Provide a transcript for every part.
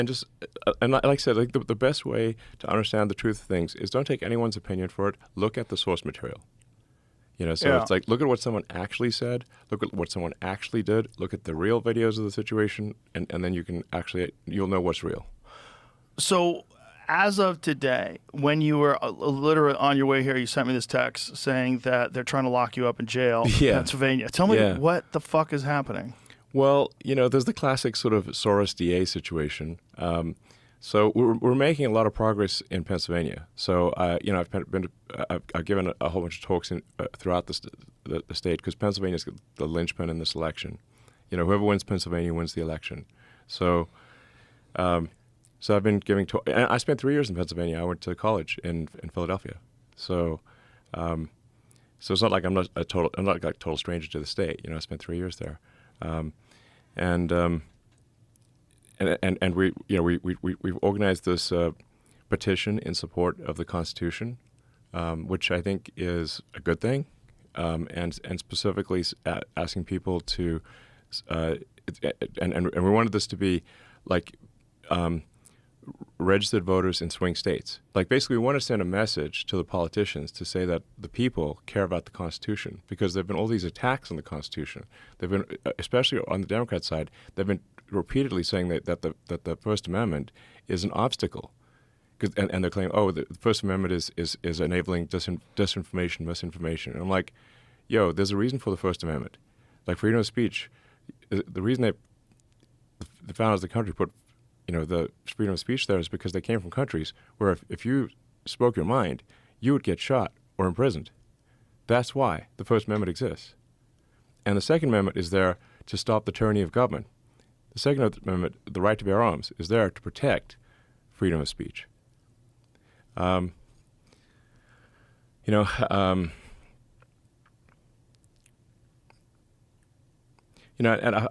and just and like I said, like the best way to understand the truth of things is don't take anyone's opinion for it. Look at the source material. So Yeah. it's like look at what someone actually said, look at what someone actually did, look at the real videos of the situation, and then you'll know what's real. So, as of today, when you were literally on your way here, you sent me this text saying that they're trying to lock you up in jail in Yeah. Pennsylvania. Tell me Yeah. what the fuck is happening. Well, there's the classic sort of Soros DA situation. So we're making a lot of progress in Pennsylvania. So I've given a whole bunch of talks throughout the state because Pennsylvania's the linchpin in this election. Whoever wins Pennsylvania wins the election. So I've been giving talks. And I spent 3 years in Pennsylvania. I went to college in Philadelphia. So it's not like I'm not like a total stranger to the state. I spent 3 years there. And we've organized this petition in support of the Constitution, which I think is a good thing, and specifically asking people to, and we wanted this to be like registered voters in swing states. Like basically, we want to send a message to the politicians to say that the people care about the Constitution because there've been all these attacks on the Constitution. They've been, especially on the Democrat side, they've been repeatedly saying that the First Amendment is an obstacle, and they're claiming, oh, the First Amendment is enabling disinformation, misinformation. And I'm like, yo, there's a reason for the First Amendment, like freedom of speech. The reason the founders of the country put the freedom of speech there is because they came from countries where if you spoke your mind, you would get shot or imprisoned. That's why the First Amendment exists. And the Second Amendment is there to stop the tyranny of government. The Second Amendment, the right to bear arms, is there to protect freedom of speech. And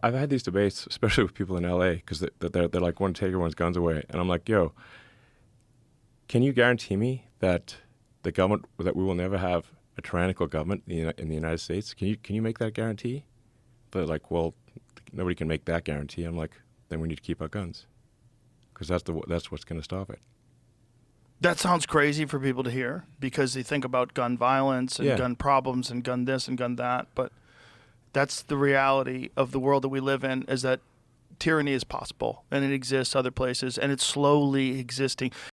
I've had these debates, especially with people in LA, because they're like, want to take everyone's guns away. And I'm like, yo, can you guarantee me that that we will never have a tyrannical government in the United States? Can you make that guarantee? They're like, well, nobody can make that guarantee. I'm like, then we need to keep our guns, because that's what's going to stop it. That sounds crazy for people to hear because they think about gun violence and gun problems and gun this and gun that, but that's the reality of the world that we live in, is that tyranny is possible and it exists other places and it's slowly existing.